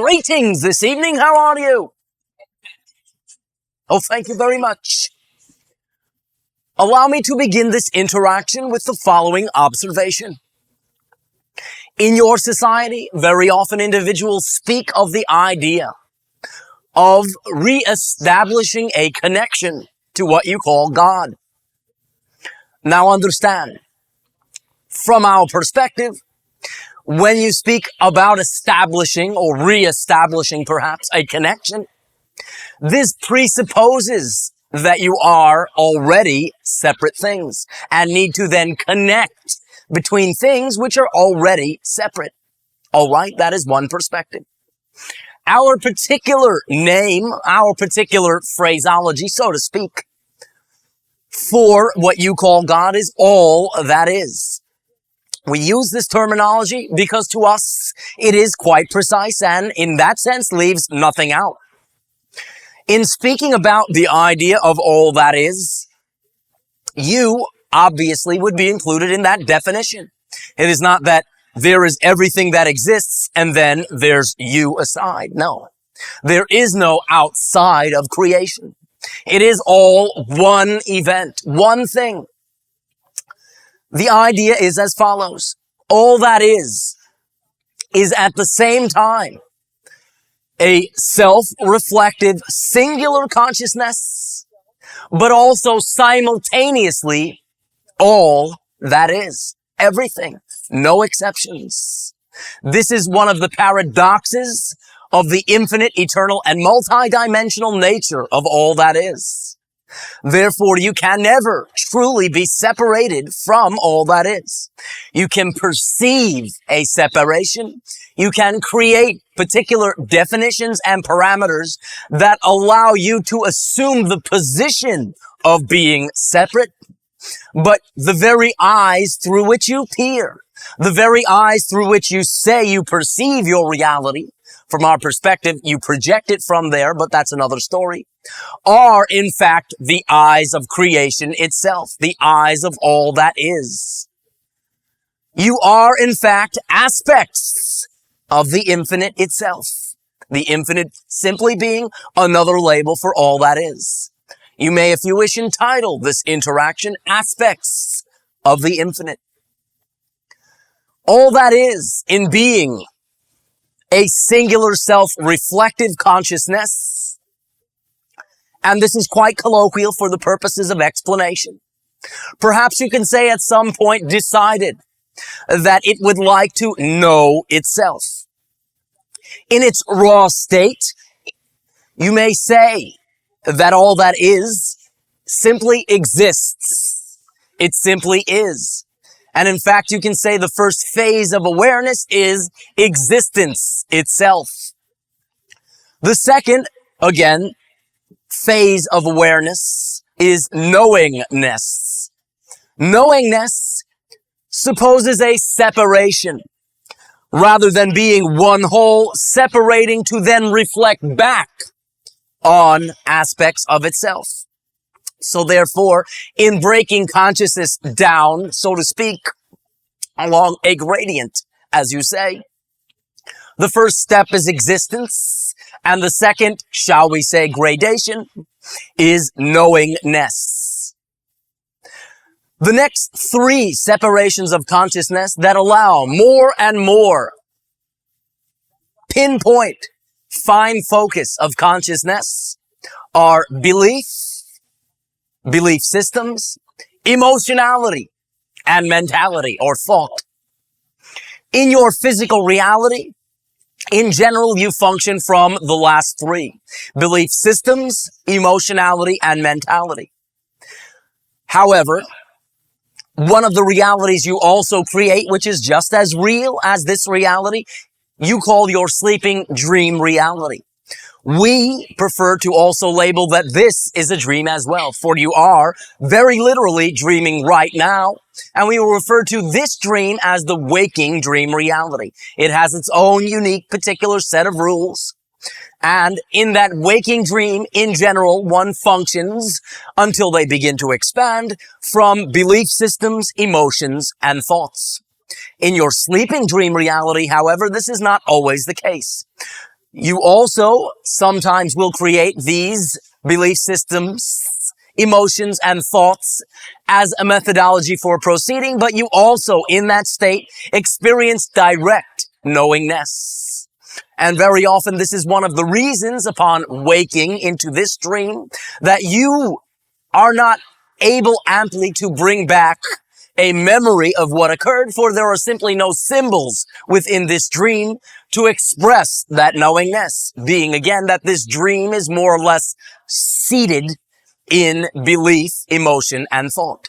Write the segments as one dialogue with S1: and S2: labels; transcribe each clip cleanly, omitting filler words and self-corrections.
S1: Greetings this evening. How are you? Oh, thank you very much. Allow me to begin this interaction with the following observation. In your society, very often individuals speak of the idea of reestablishing a connection to what you call God. Now understand, from our perspective, when you speak about establishing or reestablishing perhaps a connection, this presupposes that you are already separate things and need to then connect between things which are already separate. All right, that is one perspective. Our particular name, our particular phraseology, so to speak, for what you call God is all that is. We use this terminology because to us it is quite precise and in that sense leaves nothing out. In speaking about the idea of all that is, you obviously would be included in that definition. It is not that there is everything that exists and then there's you aside. No, there is no outside of creation. It is all one event, one thing. The idea is as follows. All that is at the same time a self-reflective singular consciousness, but also simultaneously all that is. Everything. No exceptions. This is one of the paradoxes of the infinite, eternal, and multidimensional nature of all that is. Therefore, you can never truly be separated from all that is. You can perceive a separation. You can create particular definitions and parameters that allow you to assume the position of being separate. But the very eyes through which you peer, the very eyes through which you say you perceive your reality, from our perspective, you project it from there, but that's another story, are in fact the eyes of creation itself, the eyes of all that is. You are in fact aspects of the infinite itself, the infinite simply being another label for all that is. You may, if you wish, entitle this interaction aspects of the infinite. All that is in being a singular self-reflective consciousness. And this is quite colloquial for the purposes of explanation. Perhaps you can say at some point decided that it would like to know itself. In its raw state, you may say that all that is simply exists. It simply is. And in fact, you can say the first phase of awareness is existence itself. The second, again, phase of awareness is knowingness. Knowingness supposes a separation. Rather than being one whole, separating to then reflect back on aspects of itself. So therefore, in breaking consciousness down, so to speak, along a gradient, as you say, the first step is existence, and the second, shall we say, gradation, is knowingness. The next three separations of consciousness that allow more and more pinpoint, fine focus of consciousness are belief systems, emotionality, and mentality or thought. In your physical reality, in general, you function from the last three: belief systems, emotionality, and mentality. However, one of the realities you also create, which is just as real as this reality, you call your sleeping dream reality. We prefer to also label that this is a dream as well, for you are very literally dreaming right now, and we will refer to this dream as the waking dream reality. It has its own unique particular set of rules, and in that waking dream, in general, one functions until they begin to expand from belief systems, emotions, and thoughts. In your sleeping dream reality, however, this is not always the case. You also sometimes will create these belief systems, emotions, and thoughts as a methodology for proceeding, but you also, in that state, experience direct knowingness. And very often this is one of the reasons upon waking into this dream that you are not able amply to bring back a memory of what occurred, for there are simply no symbols within this dream to express that knowingness, being again that this dream is more or less seated in belief, emotion, and thought.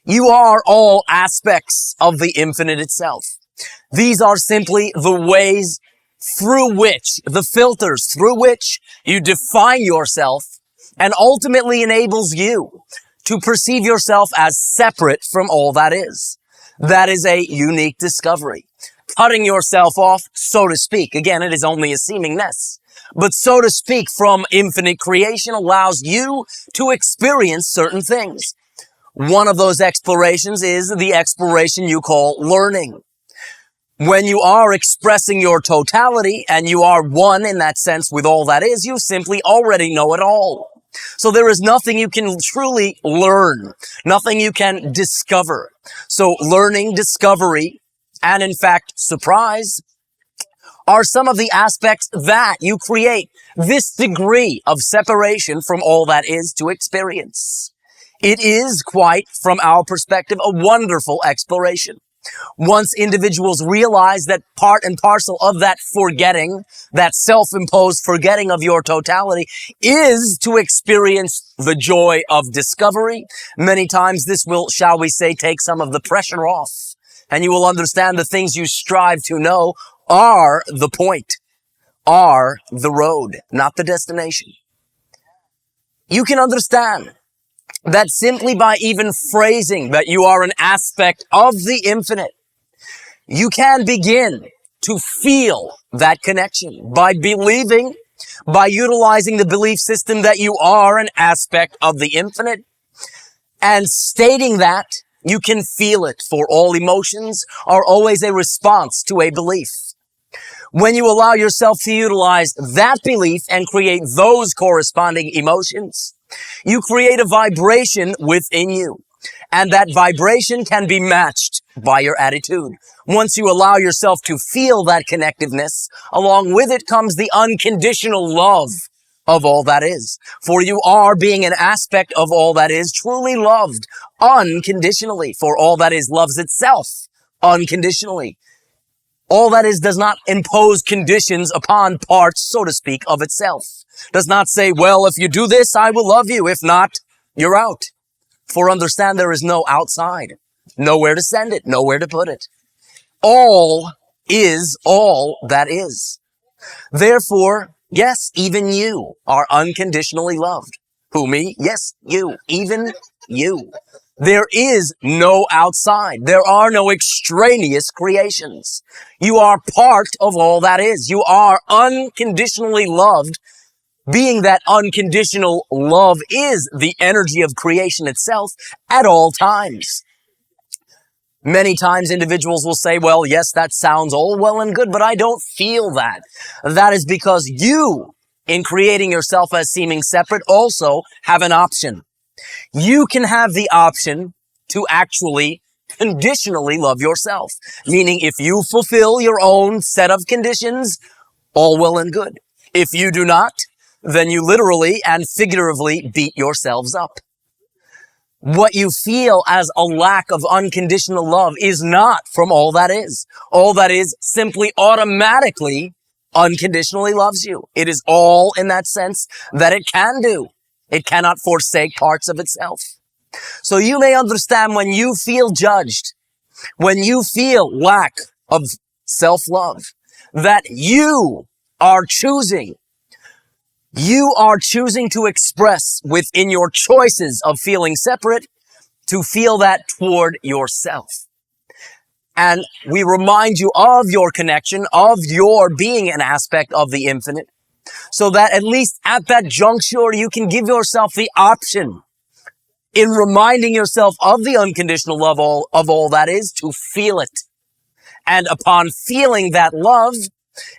S1: You are all aspects of the infinite itself. These are simply the ways through which, the filters through which you define yourself and ultimately enables you to perceive yourself as separate from all that is. That is a unique discovery. Cutting yourself off, so to speak. Again, it is only a seemingness. But so to speak, from infinite creation allows you to experience certain things. One of those explorations is the exploration you call learning. When you are expressing your totality and you are one in that sense with all that is, you simply already know it all. So there is nothing you can truly learn, nothing you can discover. So learning, discovery, and in fact, surprise are some of the aspects that you create this degree of separation from all that is to experience. It is quite, from our perspective, a wonderful exploration. Once individuals realize that part and parcel of that forgetting, that self-imposed forgetting of your totality, is to experience the joy of discovery, many times this will, shall we say, take some of the pressure off. And you will understand the things you strive to know are the point, are the road, not the destination. You can understand that simply by even phrasing that you are an aspect of the infinite, you can begin to feel that connection by believing, by utilizing the belief system that you are an aspect of the infinite, and stating that you can feel it, for all emotions are always a response to a belief. When you allow yourself to utilize that belief and create those corresponding emotions, you create a vibration within you. And that vibration can be matched by your attitude. Once you allow yourself to feel that connectiveness, along with it comes the unconditional love of all that is. For you are, being an aspect of all that is, truly loved unconditionally. For all that is loves itself unconditionally. All that is does not impose conditions upon parts, so to speak, of itself. Does not say, well, if you do this, I will love you. If not, you're out. For understand, there is no outside. Nowhere to send it, nowhere to put it. All is all that is. Therefore, yes, even you are unconditionally loved. Who, me? Yes, you. Even you. There is no outside. There are no extraneous creations. You are part of all that is. You are unconditionally loved, being that unconditional love is the energy of creation itself at all times. Many times individuals will say, well, yes, that sounds all well and good, but I don't feel that. That is because you, in creating yourself as seeming separate, also have an option. You can have the option to actually conditionally love yourself. Meaning if you fulfill your own set of conditions, all well and good. If you do not, then you literally and figuratively beat yourselves up. What you feel as a lack of unconditional love is not from all that is. All that is simply automatically unconditionally loves you. It is all in that sense that it can do. It cannot forsake parts of itself. So you may understand when you feel judged, when you feel lack of self-love, that you are choosing to express within your choices of feeling separate, to feel that toward yourself. And we remind you of your connection, of your being an aspect of the infinite, so that at least at that juncture, you can give yourself the option, in reminding yourself of the unconditional love of all that is, to feel it. And upon feeling that love,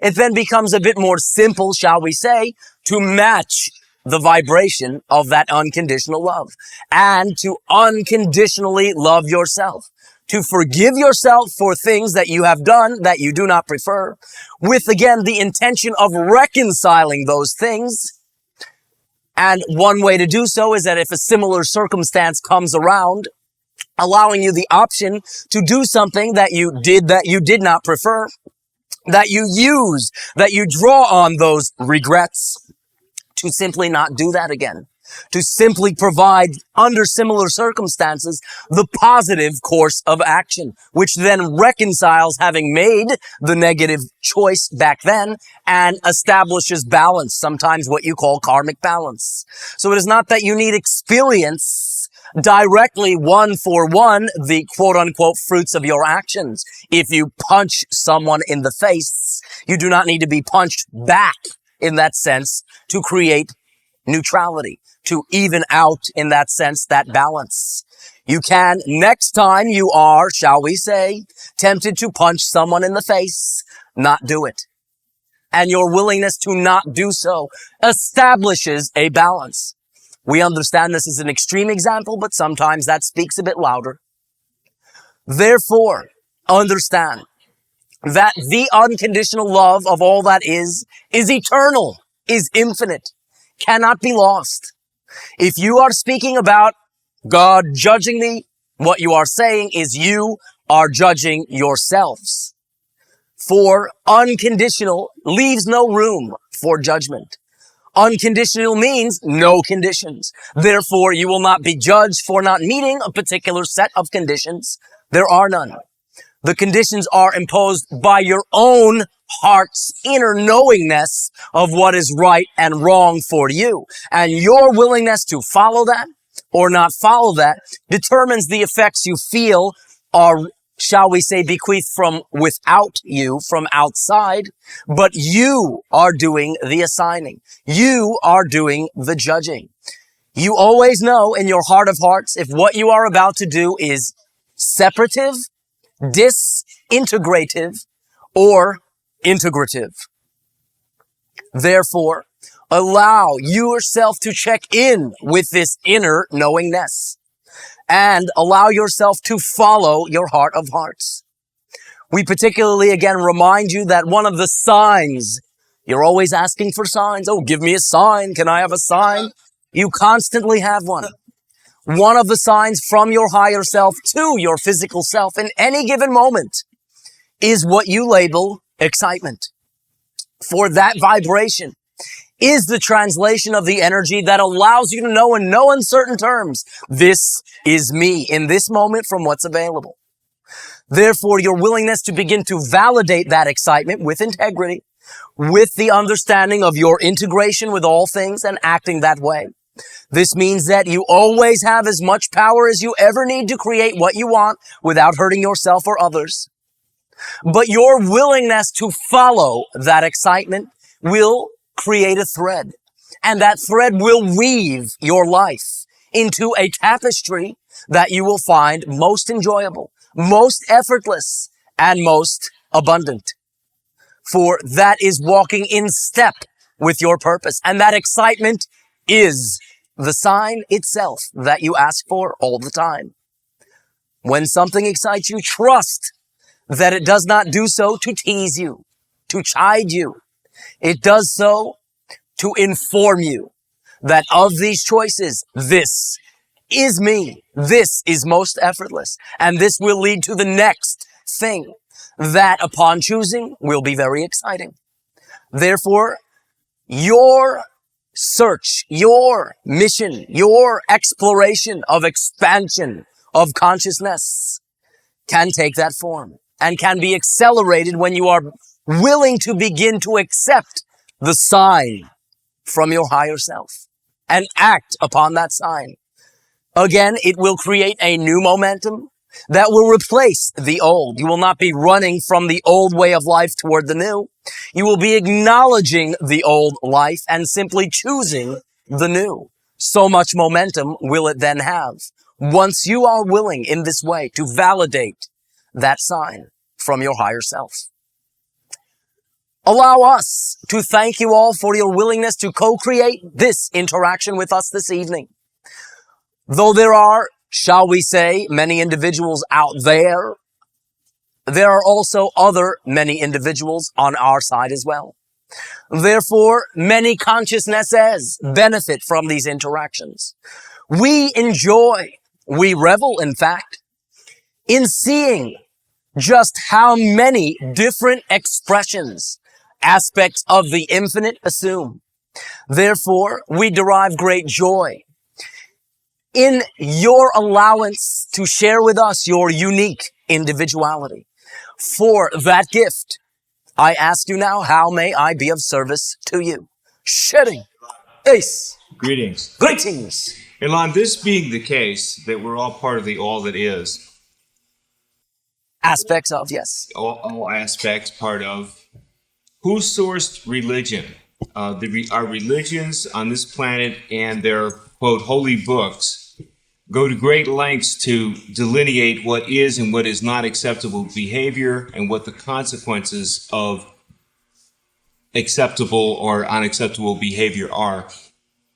S1: It then becomes a bit more simple, shall we say, to match the vibration of that unconditional love and to unconditionally love yourself, to forgive yourself for things that you have done that you do not prefer, with, again, the intention of reconciling those things. And one way to do so is that if a similar circumstance comes around, allowing you the option to do something that you did not prefer, that you use, that you draw on those regrets, to simply not do that again, to simply provide, under similar circumstances, the positive course of action, which then reconciles having made the negative choice back then and establishes balance, sometimes what you call karmic balance. So it is not that you need experience directly one for one the quote-unquote fruits of your actions. If you punch someone in the face, you do not need to be punched back in that sense to create neutrality, to even out in that sense that balance. You can, next time you are, shall we say, tempted to punch someone in the face, not do it. And your willingness to not do so establishes a balance. We understand this is an extreme example, but sometimes that speaks a bit louder. Therefore, understand that the unconditional love of all that is eternal, is infinite, cannot be lost. If you are speaking about God judging me, what you are saying is you are judging yourselves. For unconditional leaves no room for judgment. Unconditional means no conditions. Therefore, you will not be judged for not meeting a particular set of conditions. There are none. The conditions are imposed by your own heart's inner knowingness of what is right and wrong for you. And your willingness to follow that or not follow that determines the effects you feel are, shall we say, bequeathed from without you, from outside. But you are doing the assigning. You are doing the judging. You always know in your heart of hearts if what you are about to do is separative, disintegrative, or integrative. Therefore, allow yourself to check in with this inner knowingness and allow yourself to follow your heart of hearts. We particularly, again, remind you that one of the signs, you're always asking for signs. Oh, give me a sign. Can I have a sign? You constantly have one. One of the signs from your higher self to your physical self in any given moment is what you label excitement. For that vibration is the translation of the energy that allows you to know in no uncertain terms, this is me in this moment from what's available. Therefore, your willingness to begin to validate that excitement with integrity, with the understanding of your integration with all things and acting that way. This means that you always have as much power as you ever need to create what you want without hurting yourself or others. But your willingness to follow that excitement will create a thread. And that thread will weave your life into a tapestry that you will find most enjoyable, most effortless, and most abundant. For that is walking in step with your purpose. And that excitement is the sign itself that you ask for all the time. When something excites you, trust that it does not do so to tease you, to chide you. It does so to inform you that of these choices, this is me. This is most effortless. And this will lead to the next thing that upon choosing will be very exciting. Therefore, your search, your mission, your exploration of expansion of consciousness can take that form and can be accelerated when you are willing to begin to accept the sign from your higher self and act upon that sign. Again, it will create a new momentum that will replace the old. You will not be running from the old way of life toward the new. You will be acknowledging the old life and simply choosing the new. So much momentum will it then have once you are willing in this way to validate that sign from your higher self. Allow us to thank you all for your willingness to co-create this interaction with us this evening. Though there are, shall we say, many individuals out there, there are also other many individuals on our side as well. Therefore, many consciousnesses benefit from these interactions. We revel, in fact, in seeing just how many different expressions, aspects of the infinite assume. Therefore, we derive great joy in your allowance to share with us your unique individuality. For that gift, I ask you now, how may I be of service to you? Shedding. Ace.
S2: Greetings.
S1: Greetings.
S2: Elan, this being the case, that we're all part of the all that is.
S1: Aspects of, yes.
S2: All aspects, part of. Who sourced religion? Our religions on this planet and their, quote, holy books go to great lengths to delineate what is and what is not acceptable behavior and what the consequences of acceptable or unacceptable behavior are.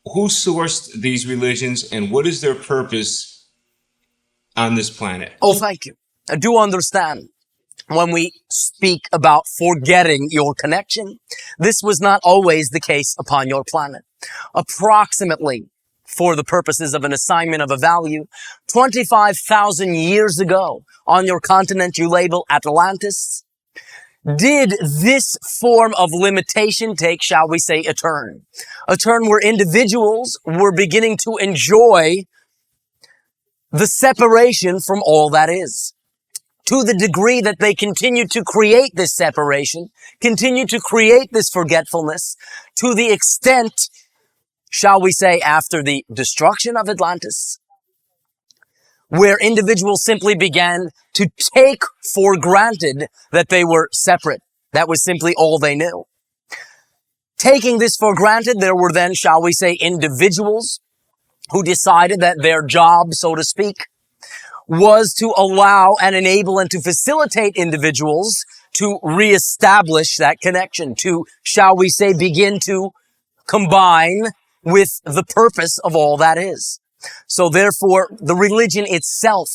S2: Who sourced these religions and what is their purpose on this planet?
S1: Oh, thank you. I do understand when we speak about forgetting your connection, this was not always the case upon your planet. Approximately, for the purposes of an assignment of a value, 25,000 years ago, on your continent you label Atlantis, did this form of limitation take, shall we say, a turn where individuals were beginning to enjoy the separation from all that is. To the degree that they continue to create this separation, continue to create this forgetfulness, to the extent, shall we say, after the destruction of Atlantis, where individuals simply began to take for granted that they were separate. That was simply all they knew. Taking this for granted, there were then, shall we say, individuals who decided that their job, so to speak, was to allow and enable and to facilitate individuals to reestablish that connection, to, shall we say, begin to combine with the purpose of all that is. So therefore, the religion itself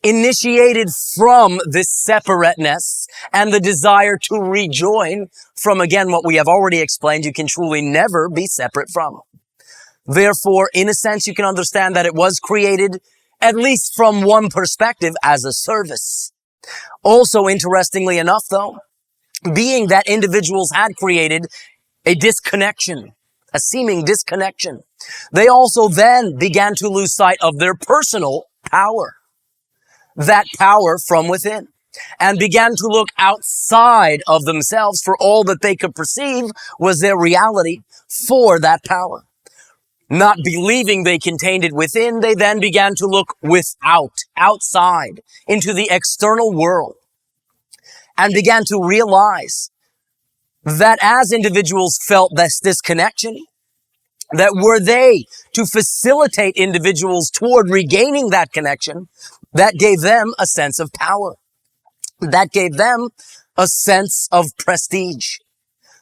S1: initiated from this separateness and the desire to rejoin from, again, what we have already explained, you can truly never be separate from. Therefore, in a sense, you can understand that it was created, at least from one perspective, as a service. Also, interestingly enough, though, being that individuals had created a disconnection, a seeming disconnection, they also then began to lose sight of their personal power, that power from within, and began to look outside of themselves for all that they could perceive was their reality for that power. Not believing they contained it within, they then began to look outside, into the external world, and began to realize that as individuals felt this disconnection, that were they to facilitate individuals toward regaining that connection, that gave them a sense of power. That gave them a sense of prestige.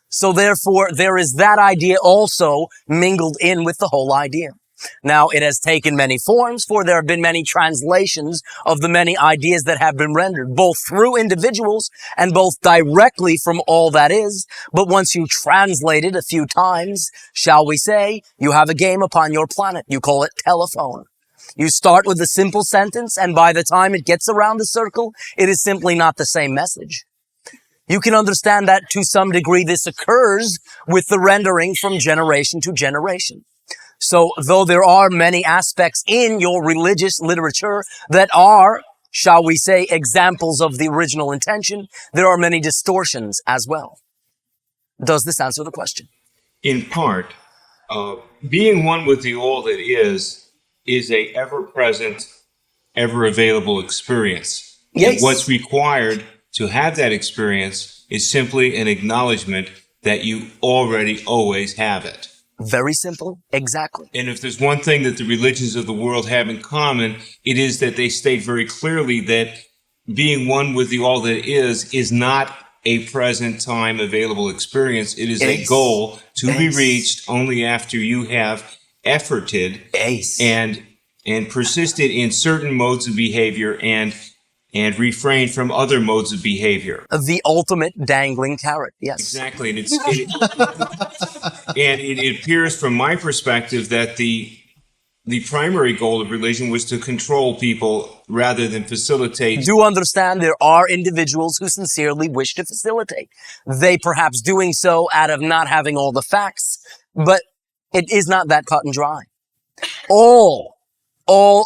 S1: So therefore, there is that idea also mingled in with the whole idea. Now, it has taken many forms, for there have been many translations of the many ideas that have been rendered, both through individuals and both directly from all that is. But once you translate it a few times, shall we say, you have a game upon your planet. You call it telephone. You start with a simple sentence, and by the time it gets around the circle, it is simply not the same message. You can understand that to some degree this occurs with the rendering from generation to generation. So though there are many aspects in your religious literature that are, shall we say, examples of the original intention, there are many distortions as well. Does this answer the question?
S2: In part, being one with the all that is a ever-present, ever-available experience.
S1: Yes.
S2: And what's required to have that experience is simply an acknowledgement that you already always have it.
S1: Very simple. Exactly.
S2: And if there's one thing that the religions of the world have in common, it is that they state very clearly that being one with the all that is not a present time available experience. It is a goal to be reached only after you have efforted and persisted in certain modes of behavior and refrained from other modes of behavior.
S1: The ultimate dangling carrot, yes.
S2: Exactly. And it appears from my perspective that the primary goal of religion was to control people rather than facilitate.
S1: Do understand there are individuals who sincerely wish to facilitate. They perhaps doing so out of not having all the facts, but it is not that cut and dry. All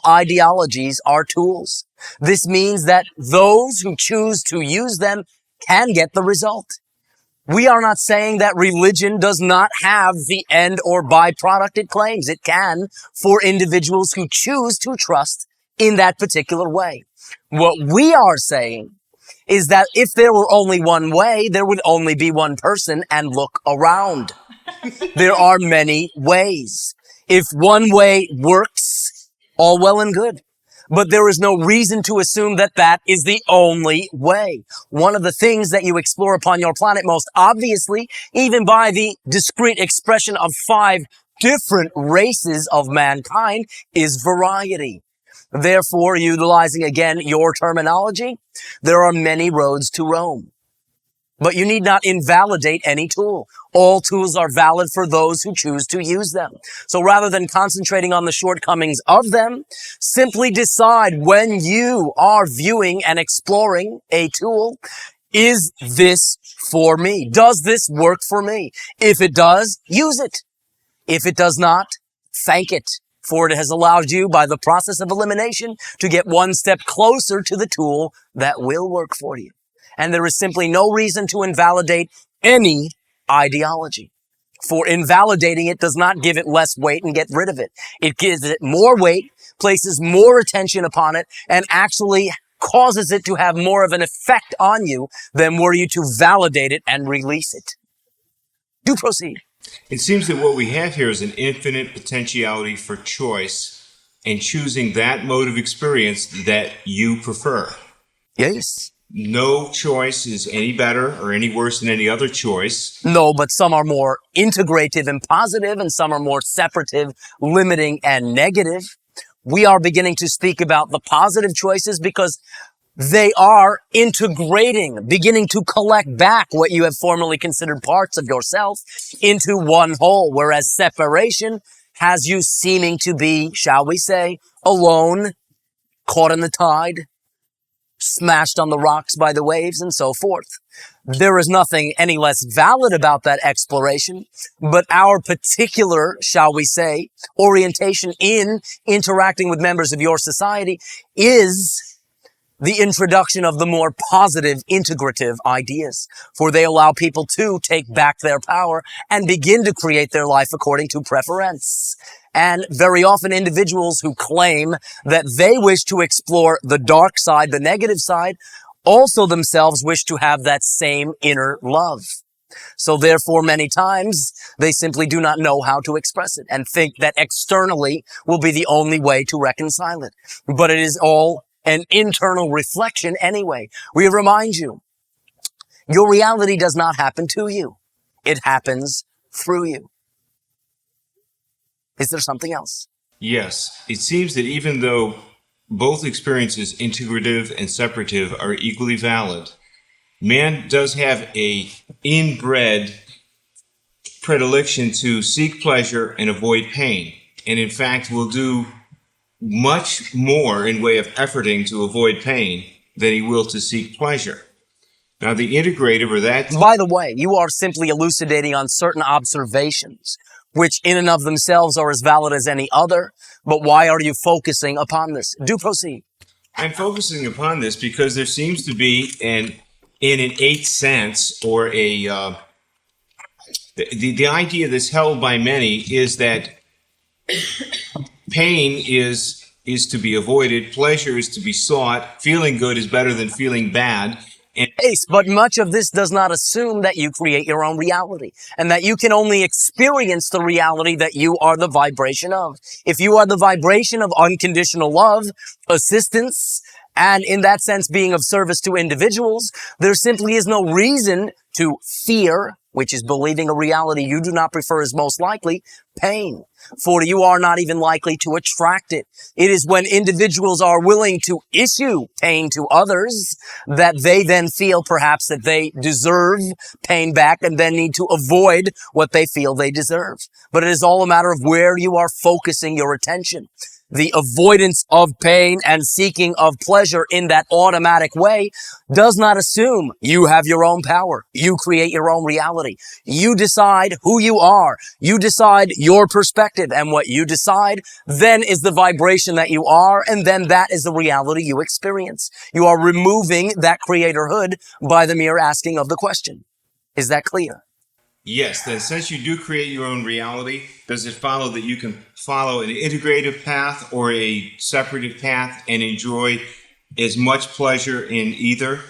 S1: ideologies are tools. This means that those who choose to use them can get the result. We are not saying that religion does not have the end or byproduct it claims. It can for individuals who choose to trust in that particular way. What we are saying is that if there were only one way, there would only be one person, and look around. There are many ways. If one way works, all well and good. But there is no reason to assume that that is the only way. One of the things that you explore upon your planet most obviously, even by the discrete expression of 5 different races of mankind, is variety. Therefore, utilizing again your terminology, there are many roads to Rome. But you need not invalidate any tool. All tools are valid for those who choose to use them. So rather than concentrating on the shortcomings of them, simply decide when you are viewing and exploring a tool, is this for me? Does this work for me? If it does, use it. If it does not, thank it, for it has allowed you, by the process of elimination, to get one step closer to the tool that will work for you. And there is simply no reason to invalidate any ideology. For invalidating it does not give it less weight and get rid of it. It gives it more weight, places more attention upon it, and actually causes it to have more of an effect on you than were you to validate it and release it. Do proceed.
S2: It seems that what we have here is an infinite potentiality for choice and choosing that mode of experience that you prefer.
S1: Yes.
S2: No choice is any better or any worse than any other choice.
S1: No, but some are more integrative and positive, and some are more separative, limiting, and negative. We are beginning to speak about the positive choices because they are integrating, beginning to collect back what you have formerly considered parts of yourself into one whole, whereas separation has you seeming to be, shall we say, alone, caught in the tide, smashed on the rocks by the waves, and so forth. There is nothing any less valid about that exploration, but our particular, shall we say, orientation in interacting with members of your society is the introduction of the more positive, integrative ideas, for they allow people to take back their power and begin to create their life according to preference. And very often individuals who claim that they wish to explore the dark side, the negative side, also themselves wish to have that same inner love. So therefore, many times, they simply do not know how to express it and think that externally will be the only way to reconcile it. But it is all an internal reflection anyway. We remind you, your reality does not happen to you. It happens through you. Is there something else?
S2: Yes. It seems that even though both experiences, integrative and separative, are equally valid, man does have a inbred predilection to seek pleasure and avoid pain, and in fact will do much more in way of efforting to avoid pain than he will to seek pleasure. Now, the integrative, or that...
S1: By the way, you are simply elucidating on certain observations, which in and of themselves are as valid as any other, but why are you focusing upon this? Do proceed.
S2: I'm focusing upon this because there seems to be in an eighth sense, or the idea that's held by many is that pain is to be avoided, pleasure is to be sought, feeling good is better than feeling bad.
S1: But much of this does not assume that you create your own reality and that you can only experience the reality that you are the vibration of. If you are the vibration of unconditional love, assistance, And in that sense, being of service to individuals, there simply is no reason to fear, which is believing a reality you do not prefer is most likely, pain. For you are not even likely to attract it. It is when individuals are willing to issue pain to others that they then feel perhaps that they deserve pain back and then need to avoid what they feel they deserve. But it is all a matter of where you are focusing your attention. The avoidance of pain and seeking of pleasure in that automatic way does not assume you have your own power. You create your own reality. You decide who you are. You decide your perspective, and what you decide then is the vibration that you are, and then that is the reality you experience. You are removing that creatorhood by the mere asking of the question. Is that clear?
S2: Yes, then since you do create your own reality, does it follow that you can follow an integrative path or a separative path and enjoy as much pleasure in either?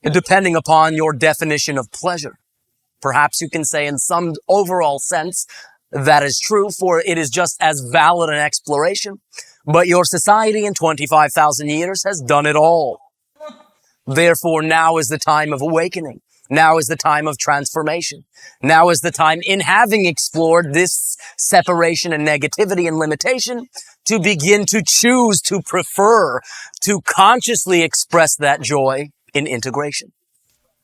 S1: Depending upon your definition of pleasure. Perhaps you can say in some overall sense that is true, for it is just as valid an exploration. But your society in 25,000 years has done it all. Therefore, now is the time of awakening. Now is the time of transformation. Now is the time, in having explored this separation and negativity and limitation, to begin to choose, to prefer, to consciously express that joy in integration.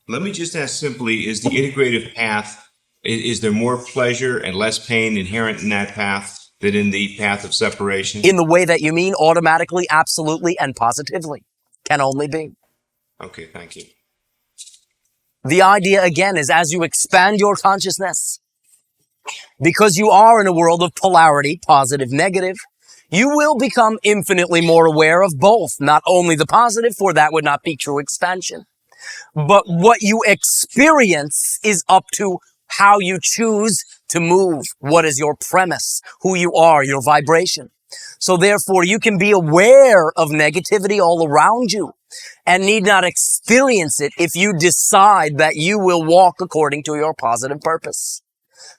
S2: Let me just ask simply, is the integrative path, is there more pleasure and less pain inherent in that path than in the path of separation?
S1: In the way that you mean, automatically, absolutely, and positively. Can only be.
S2: Okay, thank you.
S1: The idea, again, is as you expand your consciousness, because you are in a world of polarity, positive, negative, you will become infinitely more aware of both, not only the positive, for that would not be true expansion, but what you experience is up to how you choose to move, what is your premise, who you are, your vibration. So therefore, you can be aware of negativity all around you and need not experience it if you decide that you will walk according to your positive purpose.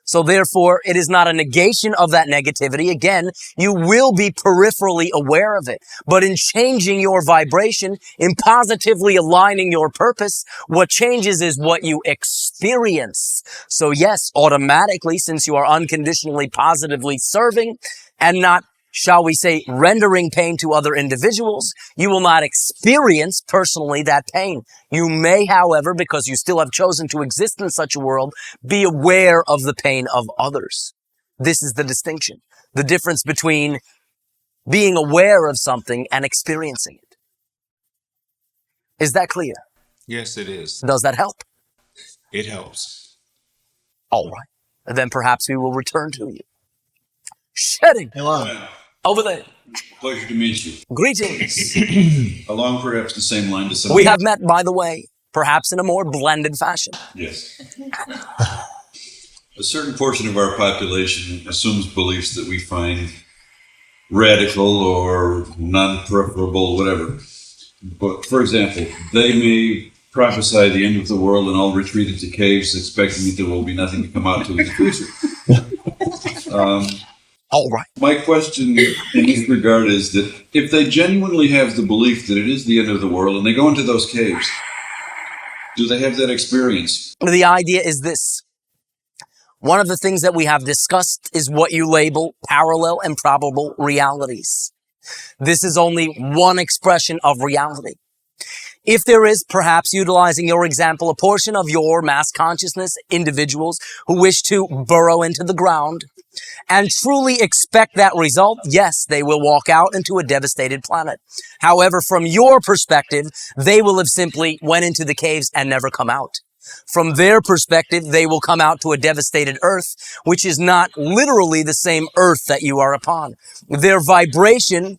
S1: So therefore, it is not a negation of that negativity. Again, you will be peripherally aware of it. But in changing your vibration, in positively aligning your purpose, what changes is what you experience. So yes, automatically, since you are unconditionally positively serving and not, shall we say, rendering pain to other individuals, you will not experience personally that pain. You may, however, because you still have chosen to exist in such a world, be aware of the pain of others. This is the distinction. The difference between being aware of something and experiencing it. Is that clear?
S2: Yes, it is.
S1: Does that help?
S2: It helps.
S1: All right. Then perhaps we will return to you. Shedding.
S3: Elan,
S1: Over there.
S3: pleasure to meet you.
S1: Greetings.
S3: Along perhaps the same line to some.
S1: We have met, by the way, perhaps in a more blended fashion.
S3: Yes. A certain portion of our population assumes beliefs that we find radical or non-preferable, whatever. But for example, they may prophesy the end of the world and all retreat into caves, expecting that there will be nothing to come out to in the future.
S1: All right.
S3: My question in this regard is that if they genuinely have the belief that it is the end of the world and they go into those caves, do they have that experience?
S1: The idea is this. One of the things that we have discussed is what you label parallel and probable realities. This is only one expression of reality. If there is, perhaps utilizing your example, a portion of your mass consciousness, individuals who wish to burrow into the ground and truly expect that result, yes, they will walk out into a devastated planet. However, from your perspective, they will have simply went into the caves and never come out. From their perspective, they will come out to a devastated earth, which is not literally the same earth that you are upon. Their vibration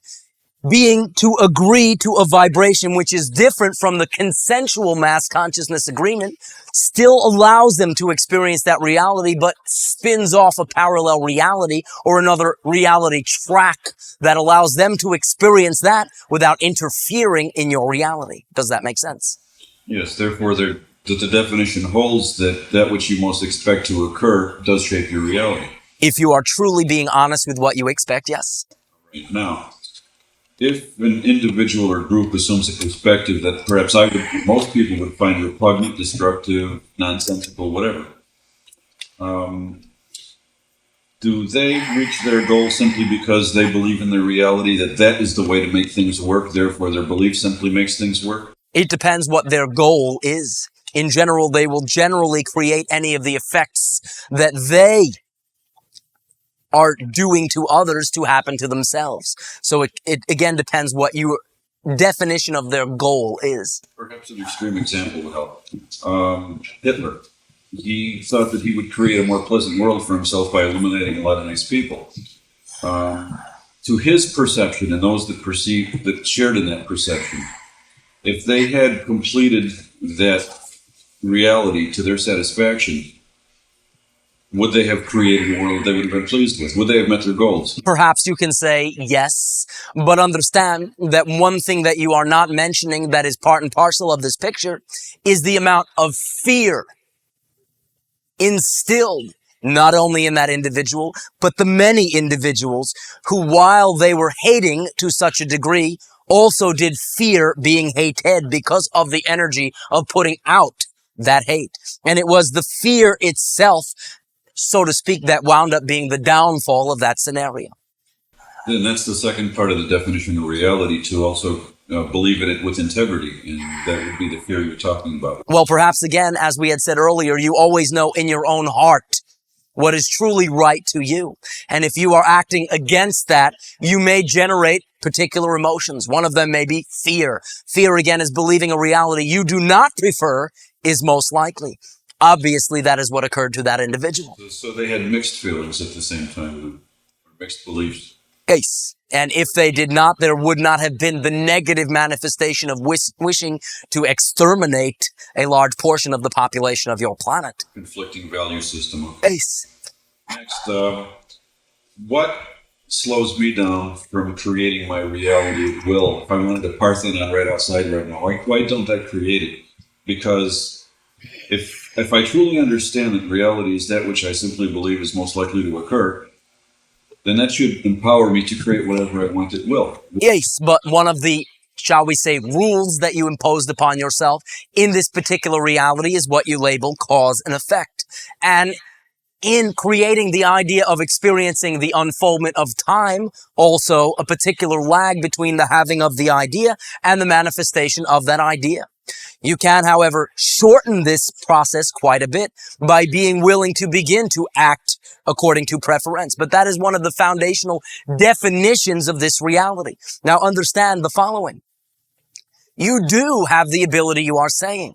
S1: being to agree to a vibration which is different from the consensual mass consciousness agreement still allows them to experience that reality, but spins off a parallel reality or another reality track that allows them to experience that without interfering in your reality. Does that make sense?
S3: Yes, therefore that the definition holds that that which you most expect to occur does shape your reality.
S1: If you are truly being honest with what you expect, yes.
S3: Right now, if an individual or group assumes a perspective that perhaps most people would find repugnant, destructive, nonsensical, whatever, do they reach their goal simply because they believe in their reality that is the way to make things work, therefore their belief simply makes things work?
S1: It depends what their goal is. In general, they will generally create any of the effects that they are doing to others to happen to themselves. So it again depends what your definition of their goal is.
S3: Perhaps an extreme example would help. Hitler. He thought that he would create a more pleasant world for himself by eliminating a lot of nice people. To his perception, and those that shared in that perception, if they had completed that reality to their satisfaction, would they have created a world they would have been pleased with? Would they have met their goals?
S1: Perhaps you can say yes, but understand that one thing that you are not mentioning that is part and parcel of this picture is the amount of fear instilled not only in that individual, but the many individuals who, while they were hating to such a degree, also did fear being hated because of the energy of putting out that hate. And it was the fear itself, so to speak, that wound up being the downfall of that scenario.
S3: Then that's the second part of the definition of reality, to also believe in it with integrity, and that would be the fear you're talking about.
S1: Well, perhaps again, as we had said earlier, you always know in your own heart what is truly right to you. And if you are acting against that, you may generate particular emotions. One of them may be fear. Fear, again, is believing a reality you do not prefer is most likely. Obviously, that is what occurred to that individual.
S3: So they had mixed feelings at the same time, or mixed beliefs.
S1: Yes. And if they did not, there would not have been the negative manifestation of wishing to exterminate a large portion of the population of your planet.
S3: Conflicting value system.
S1: Yes.
S3: Next, what slows me down from creating my reality at will? If I wanted a Parthenon right outside right now, why don't I create it? Because if I truly understand that reality is that which I simply believe is most likely to occur, then that should empower me to create whatever I want at will.
S1: Yes, but one of the, shall we say, rules that you imposed upon yourself in this particular reality is what you label cause and effect. And in creating the idea of experiencing the unfoldment of time, also a particular lag between the having of the idea and the manifestation of that idea. You can, however, shorten this process quite a bit by being willing to begin to act according to preference. But that is one of the foundational definitions of this reality. Now understand the following. You do have the ability, you are saying.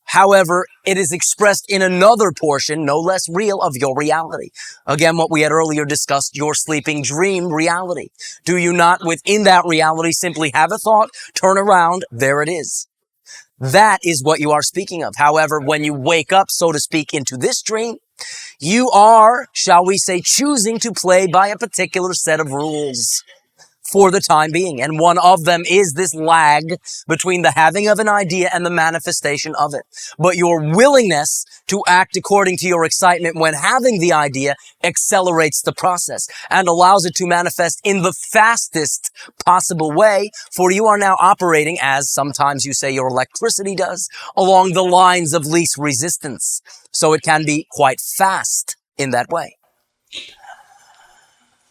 S1: However, it is expressed in another portion, no less real, of your reality. Again, what we had earlier discussed, your sleeping dream reality. Do you not, within that reality, simply have a thought, turn around, there it is. That is what you are speaking of. However, when you wake up, so to speak, into this dream, you are, shall we say, choosing to play by a particular set of rules for the time being. And one of them is this lag between the having of an idea and the manifestation of it. But your willingness to act according to your excitement when having the idea accelerates the process and allows it to manifest in the fastest possible way, for you are now operating, as sometimes you say your electricity does, along the lines of least resistance. So it can be quite fast in that way.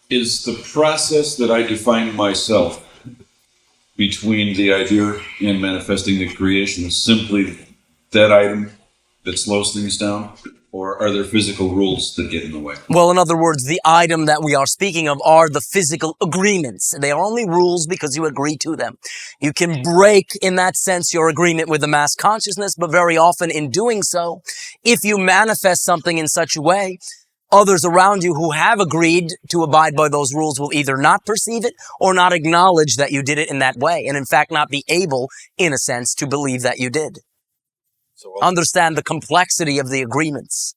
S3: Is the process that I define myself between the idea and manifesting the creation simply that item that slows things down? Or are there physical rules that get in the way?
S1: Well, in other words, the item that we are speaking of are the physical agreements. They are only rules because you agree to them. You can break, in that sense, your agreement with the mass consciousness, but very often in doing so, if you manifest something in such a way, others around you who have agreed to abide by those rules will either not perceive it or not acknowledge that you did it in that way, and in fact not be able, in a sense, to believe that you did. So understand the complexity of the agreements.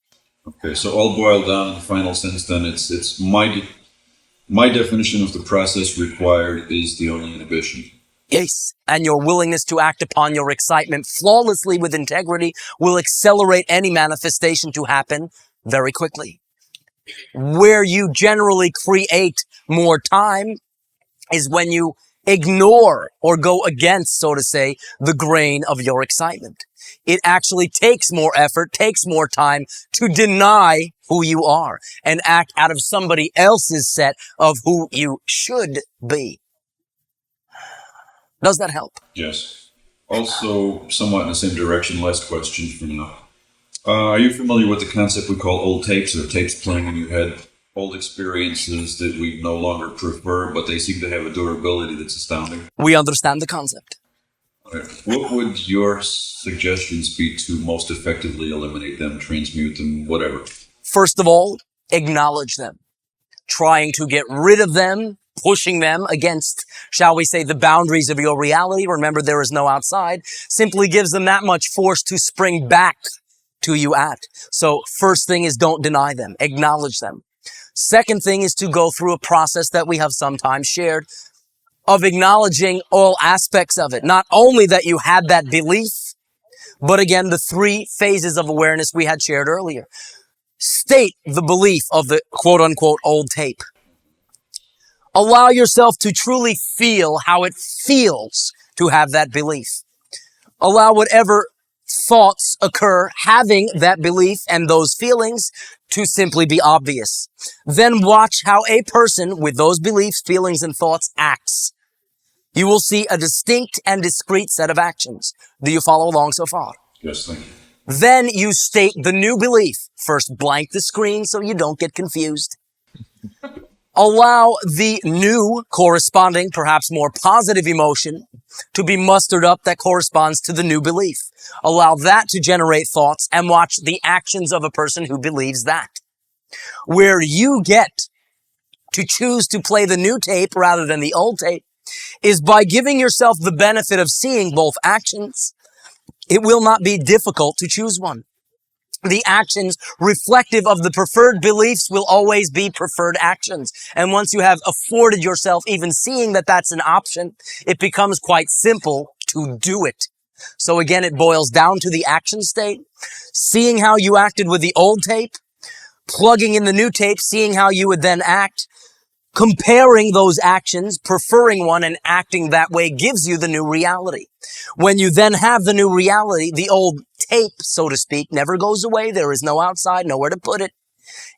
S3: Okay, so all boiled down in the final sense then, it's my definition of the process required is the only inhibition.
S1: Yes, and your willingness to act upon your excitement flawlessly with integrity will accelerate any manifestation to happen very quickly. Where you generally create more time is when you ignore or go against, so to say, the grain of your excitement. It actually takes more effort, takes more time to deny who you are and act out of somebody else's set of who you should be. Does that help?
S3: Yes. Also, somewhat in the same direction, last question for now. Are you familiar with the concept we call old tapes, or tapes playing in your head? Old experiences that we no longer prefer, but they seem to have a durability that's astounding.
S1: We understand the concept.
S3: Okay. What would your suggestions be to most effectively eliminate them, transmute them, whatever?
S1: First of all, acknowledge them. Trying to get rid of them, pushing them against, shall we say, the boundaries of your reality. Remember, there is no outside. Simply gives them that much force to spring back to you at. So first thing is don't deny them. Acknowledge them. Second thing is to go through a process that we have sometimes shared of acknowledging all aspects of it. Not only that you had that belief, but again, the three phases of awareness we had shared earlier. State the belief of the quote-unquote old tape. Allow yourself to truly feel how it feels to have that belief. Allow whatever thoughts occur having that belief and those feelings to simply be obvious. Then watch how a person with those beliefs, feelings, and thoughts acts. You will see a distinct and discrete set of actions. Do you follow along so far?
S3: Yes, thank you.
S1: Then you state the new belief. First, blank the screen so you don't get confused. Allow the new corresponding, perhaps more positive emotion to be mustered up that corresponds to the new belief. Allow that to generate thoughts and watch the actions of a person who believes that. Where you get to choose to play the new tape rather than the old tape is by giving yourself the benefit of seeing both actions. It will not be difficult to choose one. The actions reflective of the preferred beliefs will always be preferred actions. And once you have afforded yourself even seeing that that's an option, it becomes quite simple to do it. So again, it boils down to the action state, seeing how you acted with the old tape, plugging in the new tape, seeing how you would then act, comparing those actions, preferring one and acting that way gives you the new reality. When you then have the new reality, the old tape, so to speak, never goes away. There is no outside, nowhere to put it.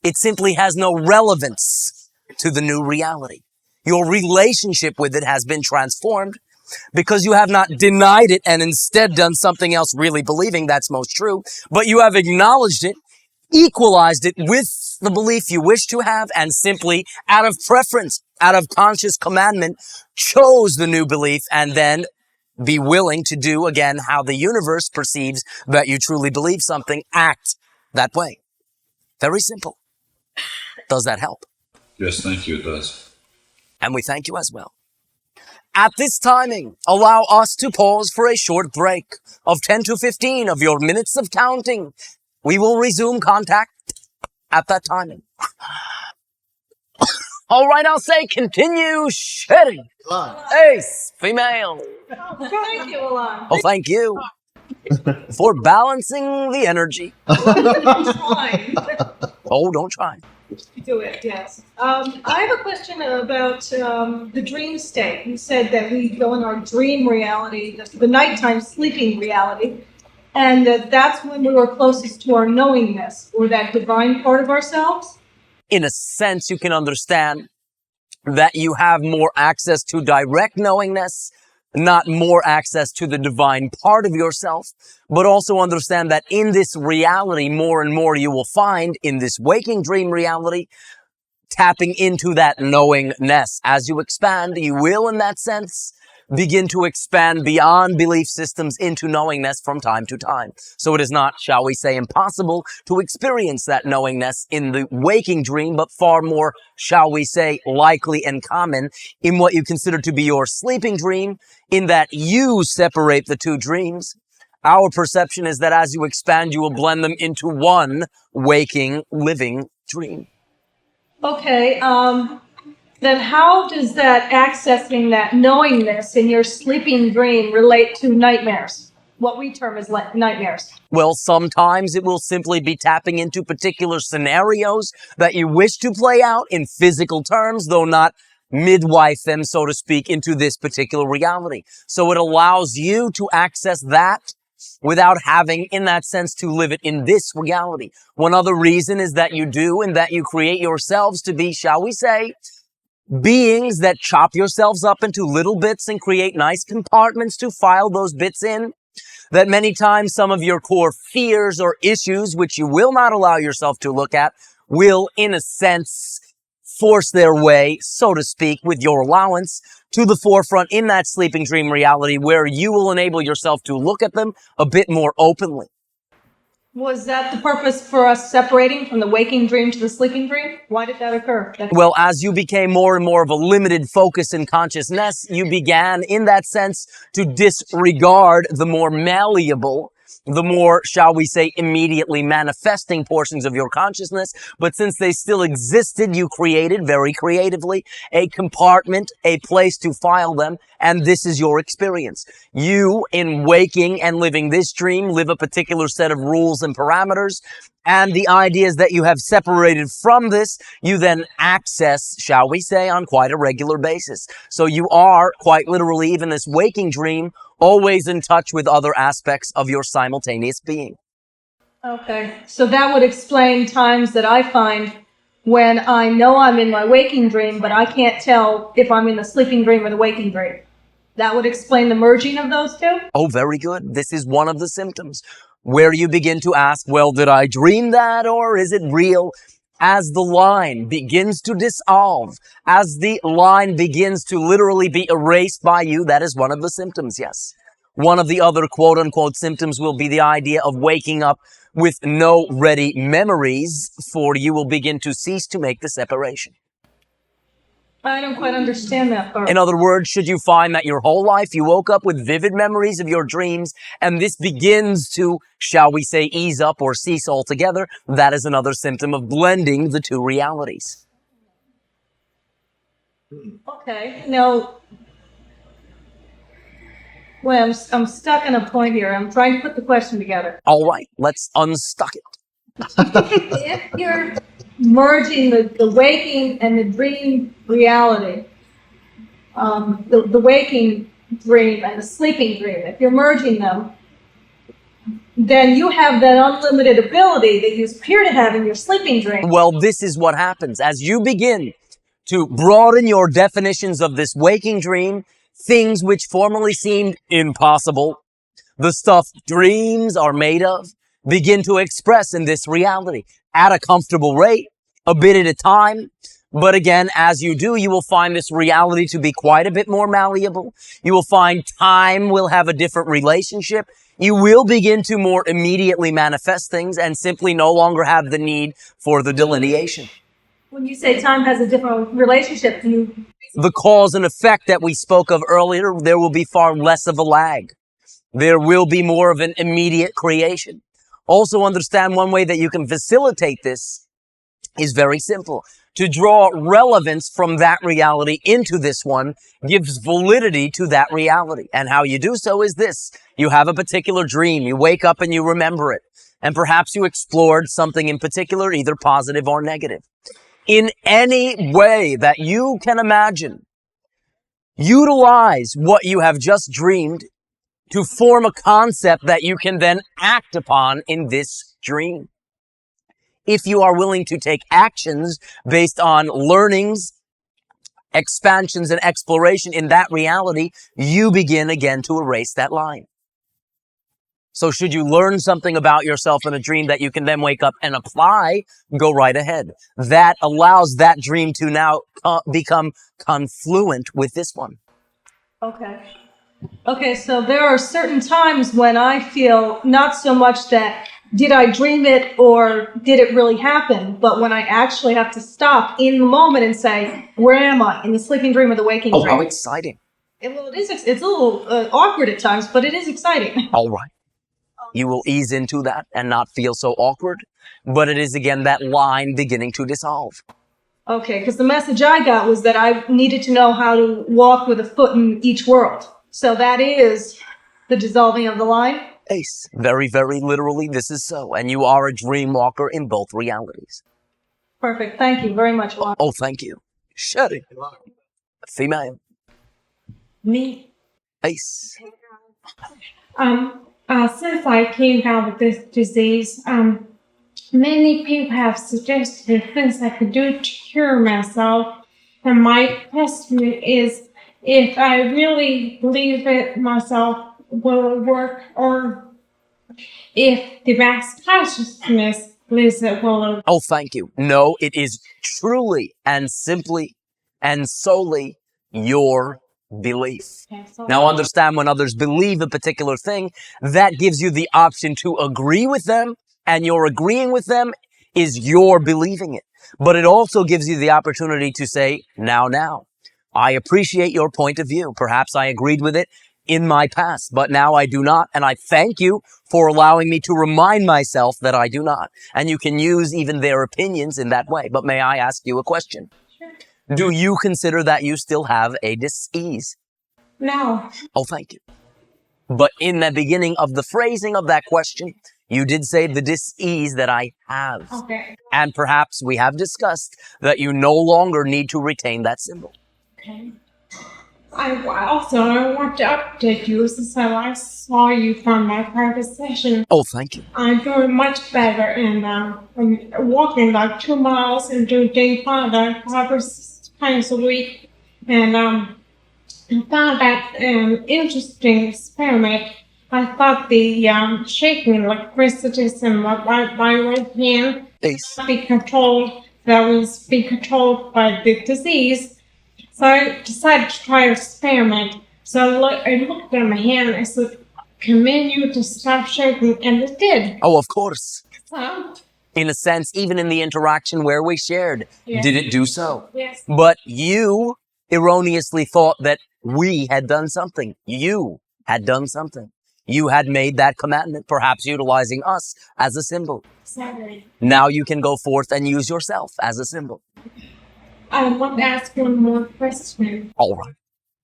S1: It simply has no relevance to the new reality. Your relationship with it has been transformed because you have not denied it and instead done something else, really believing that's most true, but you have acknowledged it, equalized it with the belief you wish to have, and simply out of preference, out of conscious commandment, chose the new belief and then be willing to do again how the universe perceives that you truly believe something, act that way. Very simple. Does that help?
S3: Yes, thank you, it does.
S1: And we thank you as well. At this timing, allow us to pause for a short break of 10 to 15 of your minutes of counting. We will resume contact at that timing. All right, I'll say continue shedding. Ace, female.
S4: Thank you, Elan.
S1: Oh, thank you for balancing the energy.
S4: Fine.
S1: Oh, don't try.
S4: Do it, yes. I have a question about the dream state. You said that we go in our dream reality, the nighttime sleeping reality, and that's when we were closest to our knowingness, or that divine part of ourselves.
S1: In a sense, you can understand that you have more access to direct knowingness, not more access to the divine part of yourself, but also understand that in this reality, more and more you will find in this waking dream reality, tapping into that knowingness. As you expand, you will, in that sense, begin to expand beyond belief systems into knowingness from time to time. So it is not, shall we say, impossible to experience that knowingness in the waking dream, but far more, shall we say, likely and common in what you consider to be your sleeping dream, in that you separate the two dreams. Our perception is that as you expand, you will blend them into one waking, living dream.
S4: Okay, then how does that accessing that knowingness in your sleeping dream relate to nightmares? What we term as nightmares.
S1: Well, sometimes it will simply be tapping into particular scenarios that you wish to play out in physical terms, though not midwife them, so to speak, into this particular reality. So it allows you to access that without having, in that sense, to live it in this reality. One other reason is that you do, and that you create yourselves to be, shall we say, beings that chop yourselves up into little bits and create nice compartments to file those bits in. That many times some of your core fears or issues, which you will not allow yourself to look at, will, in a sense, force their way, so to speak, with your allowance, to the forefront in that sleeping dream reality where you will enable yourself to look at them a bit more openly.
S4: Was that the purpose for us separating from the waking dream to the sleeping dream? Why did that occur?
S1: Well, as you became more and more of a limited focus in consciousness, you began, in that sense, to disregard the more malleable, the more, shall we say, immediately manifesting portions of your consciousness. But since they still existed, you created, very creatively, a compartment, a place to file them, and this is your experience. You, in waking and living this dream, live a particular set of rules and parameters, and the ideas that you have separated from this, you then access, shall we say, on quite a regular basis. So you are, quite literally, even this waking dream, always in touch with other aspects of your simultaneous being.
S4: Okay, so that would explain times that I find when I know I'm in my waking dream, but I can't tell if I'm in the sleeping dream or the waking dream. That would explain the merging of those two?
S1: Oh, very good. This is one of the symptoms where you begin to ask, well, did I dream that or is it real? As the line begins to dissolve, as the line begins to literally be erased by you, that is one of the symptoms, yes. One of the other quote-unquote symptoms will be the idea of waking up with no ready memories, for you will begin to cease to make the separation.
S4: I don't quite understand that part.
S1: In other words, should you find that your whole life you woke up with vivid memories of your dreams, and this begins to, shall we say, ease up or cease altogether, that is another symptom of blending the two realities.
S4: Okay, now, well, I'm stuck in a point here. I'm trying to put the question together.
S1: All right, let's unstuck it.
S4: If you're merging the waking and the dream reality, the waking dream and the sleeping dream, if you're merging them, then you have that unlimited ability that you appear to have in your sleeping dream.
S1: Well, this is what happens. As you begin to broaden your definitions of this waking dream, things which formerly seemed impossible, the stuff dreams are made of, begin to express in this reality at a comfortable rate, a bit at a time. But again, as you do, you will find this reality to be quite a bit more malleable. You will find time will have a different relationship. You will begin to more immediately manifest things and simply no longer have the need for the delineation.
S4: When you say time has a different relationship,
S1: The cause and effect that we spoke of earlier, there will be far less of a lag. There will be more of an immediate creation. Also understand one way that you can facilitate this is very simple. To draw relevance from that reality into this one gives validity to that reality. And how you do so is this. You have a particular dream. You wake up and you remember it. And perhaps you explored something in particular, either positive or negative. In any way that you can imagine, utilize what you have just dreamed to form a concept that you can then act upon in this dream. If you are willing to take actions based on learnings, expansions, and exploration in that reality, you begin again to erase that line. So should you learn something about yourself in a dream that you can then wake up and apply, go right ahead. That allows that dream to now become confluent with this one.
S4: Okay. Okay, so there are certain times when I feel not so much that did I dream it or did it really happen, but when I actually have to stop in the moment and say, where am I? In the sleeping dream or the waking dream?
S1: Oh, how exciting.
S4: Well, it's a little awkward at times, but it is exciting.
S1: All right. You will ease into that and not feel so awkward, but it is again that line beginning to dissolve.
S4: Okay, because the message I got was that I needed to know how to walk with a foot in each world. So that is the dissolving of the line?
S1: Ace. Very, very literally, this is so. And you are a dream walker in both realities.
S4: Perfect. Thank you very much, Juan.
S1: Oh, thank you. Shut it. Female.
S5: Me.
S1: Ace.
S5: Since I came down with this disease, many people have suggested things I could do to cure myself. And my question is, if I really believe it myself, will it work? Or if the mass consciousness believes it, will it?
S1: Oh, thank you. No, it is truly and simply and solely your belief. Now understand, when others believe a particular thing, that gives you the option to agree with them, and your agreeing with them is your believing it. But it also gives you the opportunity to say, now, I appreciate your point of view. Perhaps I agreed with it in my past, but now I do not. And I thank you for allowing me to remind myself that I do not. And you can use even their opinions in that way. But may I ask you a question?
S5: Sure.
S1: Do you consider that you still have a dis-ease?
S5: No.
S1: Oh, thank you. But in the beginning of the phrasing of that question, you did say the dis-ease that I have.
S5: Okay.
S1: And perhaps we have discussed that you no longer need to retain that symbol.
S5: Okay. I want to update you since I saw you from my private session.
S1: Oh, thank you.
S5: I'm doing much better, and I'm walking like 2 miles and doing day 5 or 6 times a week. And I found that an interesting experiment. I thought the shaking electricity in my right hand
S1: Ace.
S5: be controlled. That was being controlled by the disease. So I decided to try an experiment. So I looked at my hand and I said, command you to stop shaking, and it did.
S1: Oh, of course.
S5: So,
S1: In a sense, even in the interaction where we shared,
S5: yes.
S1: did it do so?
S5: Yes.
S1: But you erroneously thought that we had done something. You had done something. You had made that commandment, perhaps utilizing us as a symbol.
S5: Sorry.
S1: Now you can go forth and use yourself as a symbol.
S5: I want to ask one more question.
S1: All right.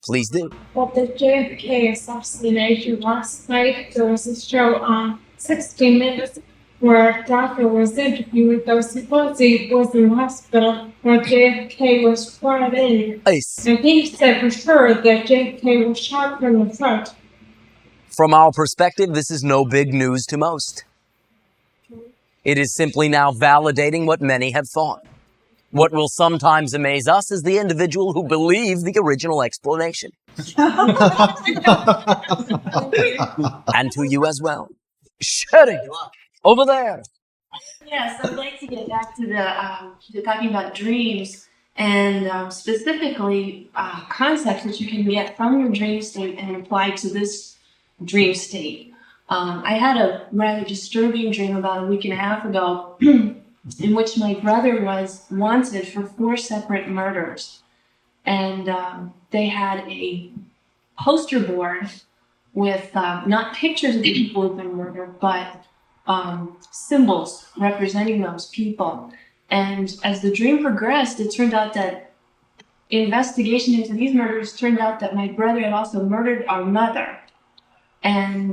S1: Please do.
S5: Well, the JFK assassination last night, there was a show on 60 Minutes where a doctor was interviewed, though supposedly was in the hospital where JFK was brought in.
S1: Ace.
S5: And he said for sure that JFK was shot from the front.
S1: From our perspective, this is no big news to most. It is simply now validating what many have thought. What will sometimes amaze us is the individual who believed the original explanation. And to you as well. Shetty, over there.
S6: Yes, I'd like to get back to the talking about dreams and specifically concepts that you can get from your dream state and apply to this dream state. I had a rather disturbing dream about a week and a half ago in which my brother was wanted for 4 separate murders. And they had a poster board with not pictures of the people who've been murdered, but symbols representing those people. And as the dream progressed, it turned out that investigation into these murders turned out that my brother had also murdered our mother. And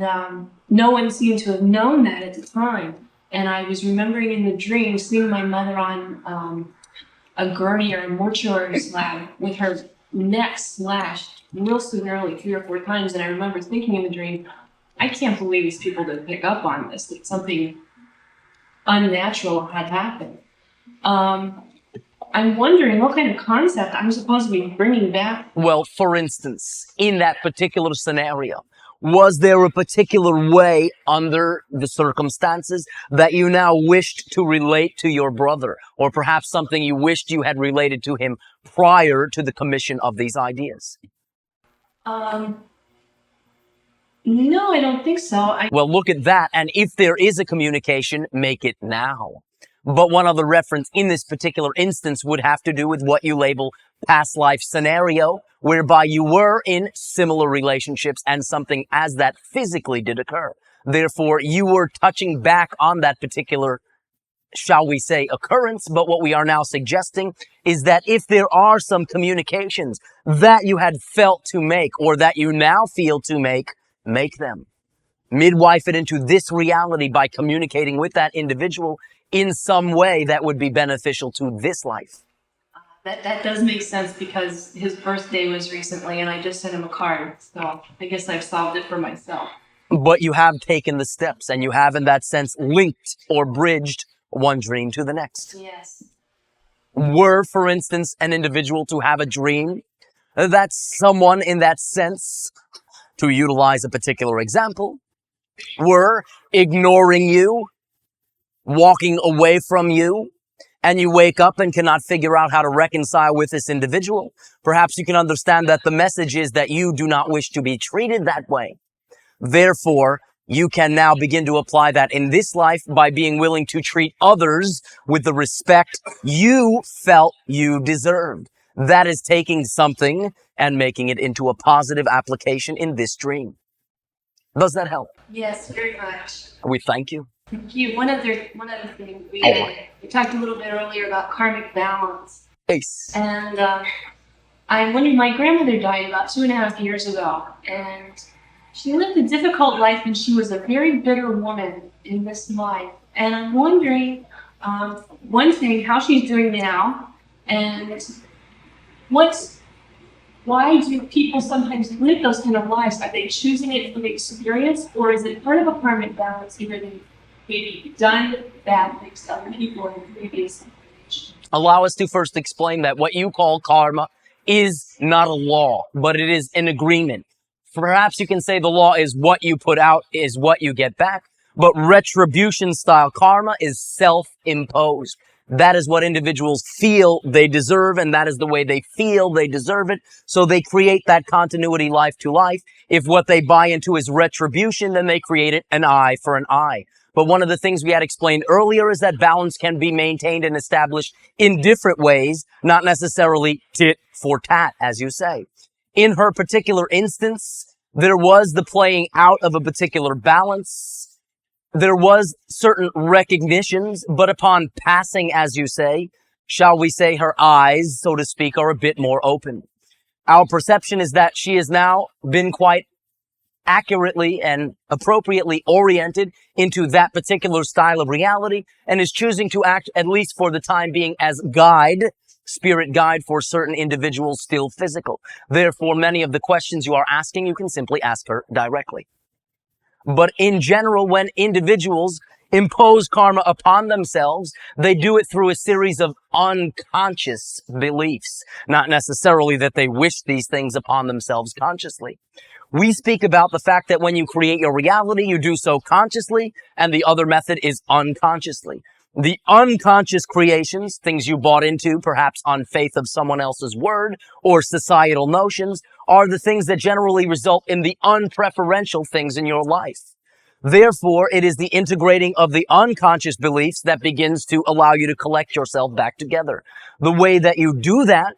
S6: no one seemed to have known that at the time. And I was remembering in the dream seeing my mother on a gurney or a mortuary slab with her neck slashed real severely 3 or 4 times. And I remember thinking in the dream, I can't believe these people didn't pick up on this, that something unnatural had happened. I'm wondering what kind of concept I'm supposed to be bringing back.
S1: Well, for instance, in that particular scenario, was there a particular way under the circumstances that you now wished to relate to your brother? Or perhaps something you wished you had related to him prior to the commission of these ideas?
S6: No, I don't think so.
S1: Well, look at that. And if there is a communication, make it now. But one other reference in this particular instance would have to do with what you label past life scenario, whereby you were in similar relationships and something as that physically did occur. Therefore, you were touching back on that particular, shall we say, occurrence. But what we are now suggesting is that if there are some communications that you had felt to make or that you now feel to make them. Midwife it into this reality by communicating with that individual in some way that would be beneficial to this life.
S6: That does make sense because his birthday was recently and I just sent him a card. So I guess I've solved it for myself.
S1: But you have taken the steps and you have, in that sense, linked or bridged one dream to the next.
S6: Yes.
S1: Were, for instance, an individual to have a dream that someone, in that sense, to utilize a particular example, were ignoring you, walking away from you, and you wake up and cannot figure out how to reconcile with this individual, perhaps you can understand that the message is that you do not wish to be treated that way. Therefore, you can now begin to apply that in this life by being willing to treat others with the respect you felt you deserved. That is taking something and making it into a positive application in this dream. Does that help?
S6: Yes, very much.
S1: We thank you.
S6: Thank you. One other thing, we talked a little bit earlier about karmic balance.
S1: Ace.
S6: And I'm wondering, my grandmother died about 2.5 years ago, and she lived a difficult life, and she was a very bitter woman in this life. And I'm wondering, one thing, how she's doing now, and why do people sometimes live those kind of lives? Are they choosing it from the experience, or is it part of a karmic balance? Either they've maybe done bad things to other people in previous lives.
S1: Allow us to first explain that what you call karma is not a law, but it is an agreement. Perhaps you can say the law is what you put out is what you get back, but retribution style karma is self-imposed. That is what individuals feel they deserve, and that is the way they feel they deserve it. So they create that continuity life to life. If what they buy into is retribution, then they create it an eye for an eye. But one of the things we had explained earlier is that balance can be maintained and established in different ways, not necessarily tit for tat, as you say. In her particular instance, there was the playing out of a particular balance. There was certain recognitions, but upon passing, as you say, shall we say her eyes, so to speak, are a bit more open. Our perception is that she has now been quite accurately and appropriately oriented into that particular style of reality and is choosing to act, at least for the time being, as guide, spirit guide for certain individuals still physical. Therefore, many of the questions you are asking, you can simply ask her directly. But in general, when individuals impose karma upon themselves, they do it through a series of unconscious beliefs. Not necessarily that they wish these things upon themselves consciously. We speak about the fact that when you create your reality, you do so consciously, and the other method is unconsciously. The unconscious creations, things you bought into, perhaps on faith of someone else's word or societal notions, are the things that generally result in the unpreferential things in your life. Therefore, it is the integrating of the unconscious beliefs that begins to allow you to collect yourself back together. The way that you do that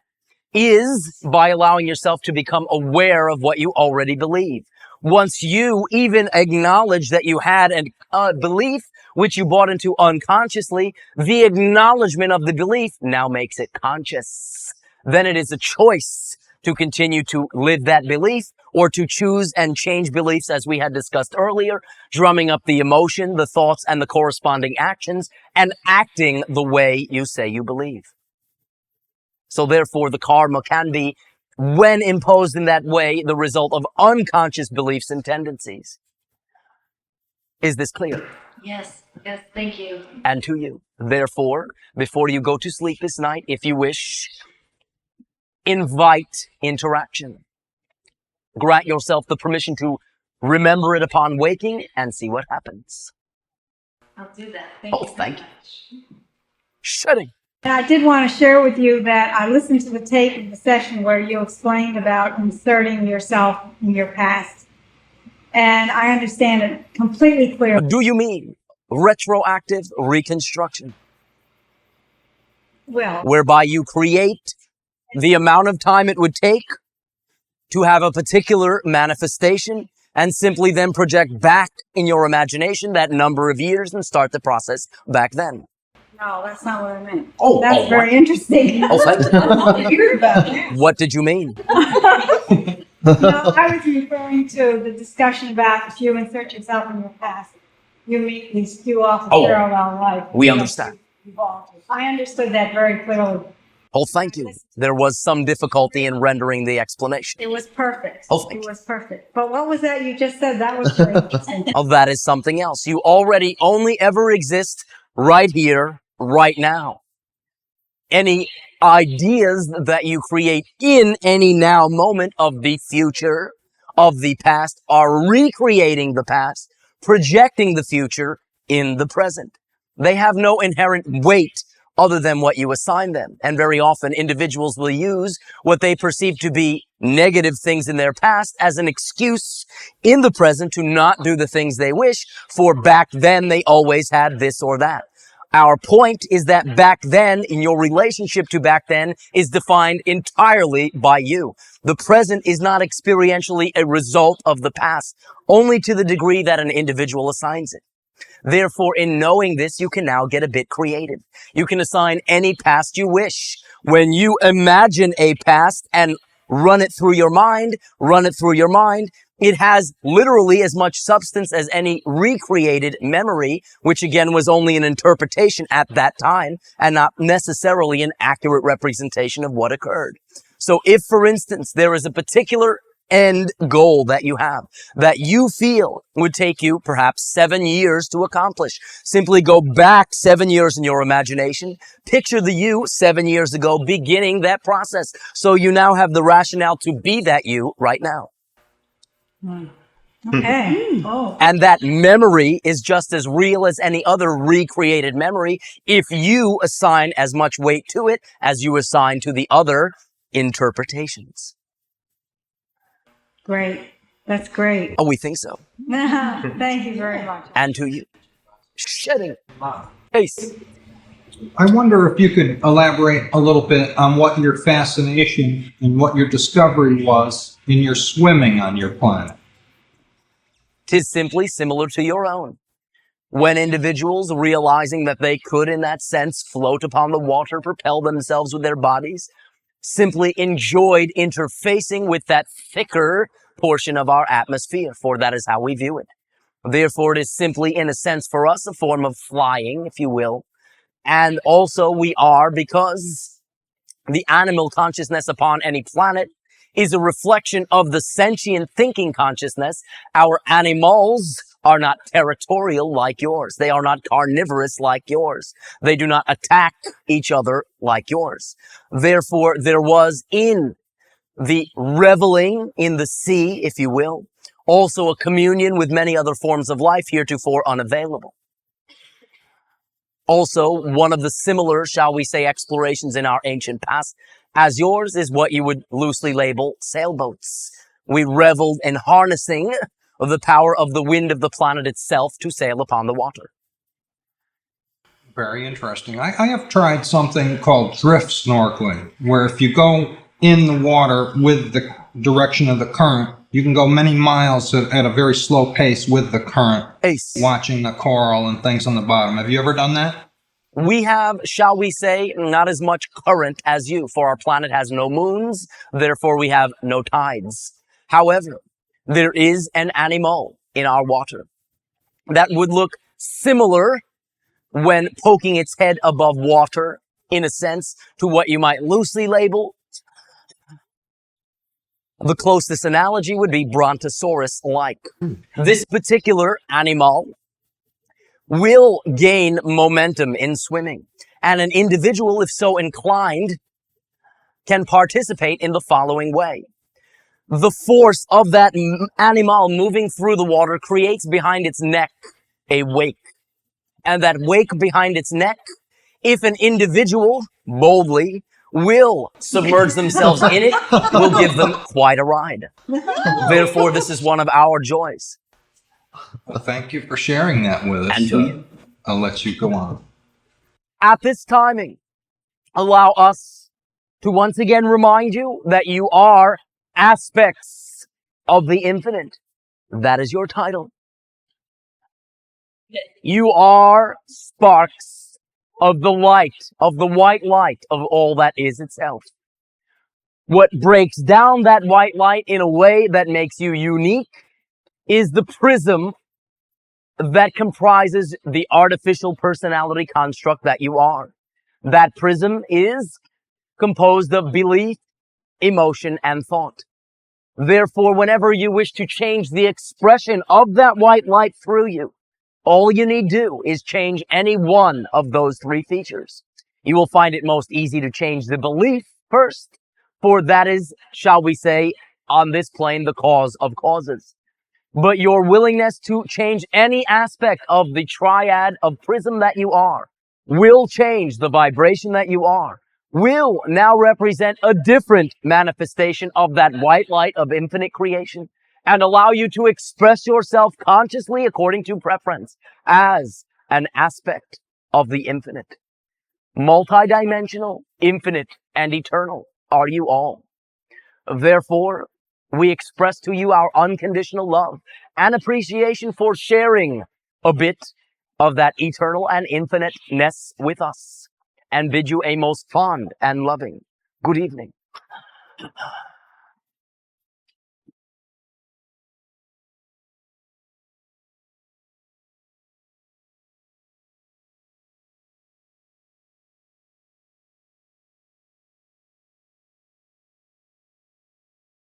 S1: is by allowing yourself to become aware of what you already believe. Once you even acknowledge that you had a belief which you bought into unconsciously, the acknowledgement of the belief now makes it conscious. Then it is a choice to continue to live that belief or to choose and change beliefs, as we had discussed earlier, drumming up the emotion, the thoughts, and the corresponding actions, and acting the way you say you believe. So therefore, the karma can be, when imposed in that way, the result of unconscious beliefs and tendencies. Is this clear?
S6: Yes, thank you.
S1: And to you. Therefore, before you go to sleep this night, if you wish, invite interaction. Grant yourself the permission to remember it upon waking and see what happens.
S6: I'll do that. Thank you.
S1: Shutting.
S7: And I did want to share with you that I listened to the tape of the session where you explained about inserting yourself in your past. And I understand it completely clearly.
S1: Do you mean retroactive reconstruction?
S7: Well,
S1: whereby you create the amount of time it would take to have a particular manifestation and simply then project back in your imagination that number of years and start the process back then.
S7: no, that's not what I meant.
S1: Oh,
S7: that's very interesting.
S1: Oh, thank you.
S7: I'd love to hear about that.
S1: What did you mean?
S7: No, I was referring to the discussion about if you insert yourself in your past, you immediately spew off a parallel life.
S1: We understand.
S7: Evolve. I understood that very clearly.
S1: Oh, thank you. There was some difficulty in rendering the explanation.
S7: It was perfect.
S1: Oh, thank
S7: It was perfect. But what was that you just said? That was very interesting.
S1: Oh, that is something else. You already only ever exist right here, right now. Any ideas that you create in any now moment of the future, of the past, are recreating the past, projecting the future in the present. They have no inherent weight other than what you assign them. And very often individuals will use what they perceive to be negative things in their past as an excuse in the present to not do the things they wish, for back then they always had this or that. Our point is that back then, in your relationship to back then, is defined entirely by you. The present is not experientially a result of the past, only to the degree that an individual assigns it. Therefore, in knowing this, you can now get a bit creative. You can assign any past you wish. When you imagine a past and run it through your mind, it has literally as much substance as any recreated memory, which again was only an interpretation at that time and not necessarily an accurate representation of what occurred. So if, for instance, there is a particular end goal that you have that you feel would take you perhaps 7 years to accomplish, simply go back 7 years in your imagination, picture the you 7 years ago beginning that process, so you now have the rationale to be that you right now.
S7: Okay. Oh.
S1: And that memory is just as real as any other recreated memory if you assign as much weight to it as you assign to the other interpretations.
S7: Great. That's great.
S1: Oh, we think so.
S7: Thank you very much.
S1: And to you. Shedding. Ace.
S8: I wonder if you could elaborate a little bit on what your fascination and what your discovery was in your swimming on your planet.
S1: 'Tis simply similar to your own. When individuals, realizing that they could, in that sense, float upon the water, propel themselves with their bodies, simply enjoyed interfacing with that thicker portion of our atmosphere, for that is how we view it. Therefore, it is simply, in a sense, for us, a form of flying, if you will. And also we are, because the animal consciousness upon any planet is a reflection of the sentient thinking consciousness. Our animals are not territorial like yours. They are not carnivorous like yours. They do not attack each other like yours. Therefore, there was in the reveling in the sea, if you will, also a communion with many other forms of life heretofore unavailable. Also, one of the similar, shall we say, explorations in our ancient past, as yours, is what you would loosely label sailboats. We reveled in harnessing the power of the wind of the planet itself to sail upon the water.
S8: Very interesting. I have tried something called drift snorkeling, where if you go in the water with the direction of the current, you can go many miles at a very slow pace with the current, watching the coral and things on the bottom. Have you ever done that?
S1: We have, shall we say, not as much current as you, for our planet has no moons, therefore we have no tides. However, there is an animal in our water that would look similar when poking its head above water, in a sense, to what you might loosely label. The closest analogy would be brontosaurus-like. This particular animal will gain momentum in swimming, and an individual, if so inclined, can participate in the following way. The force of that animal moving through the water creates behind its neck a wake. And that wake behind its neck, if an individual boldly will submerge themselves in it, will give them quite a ride. Therefore, this is one of our joys.
S8: Well, thank you for sharing that with us.
S1: And to you.
S8: I'll let you go on.
S1: At this timing, allow us to once again remind you that you are aspects of the infinite. That is your title. You are sparks of the light, of the white light of all that is itself. What breaks down that white light in a way that makes you unique is the prism that comprises the artificial personality construct that you are. That prism is composed of belief, emotion, and thought. Therefore, whenever you wish to change the expression of that white light through you, all you need do is change any one of those three features. You will find it most easy to change the belief first, for that is, shall we say, on this plane, the cause of causes. But your willingness to change any aspect of the triad of prism that you are will change the vibration that you are, will now represent a different manifestation of that white light of infinite creation, and allow you to express yourself consciously according to preference as an aspect of the infinite. Multidimensional, infinite, and eternal are you all. Therefore, we express to you our unconditional love and appreciation for sharing a bit of that eternal and infiniteness with us, and bid you a most fond and loving good evening.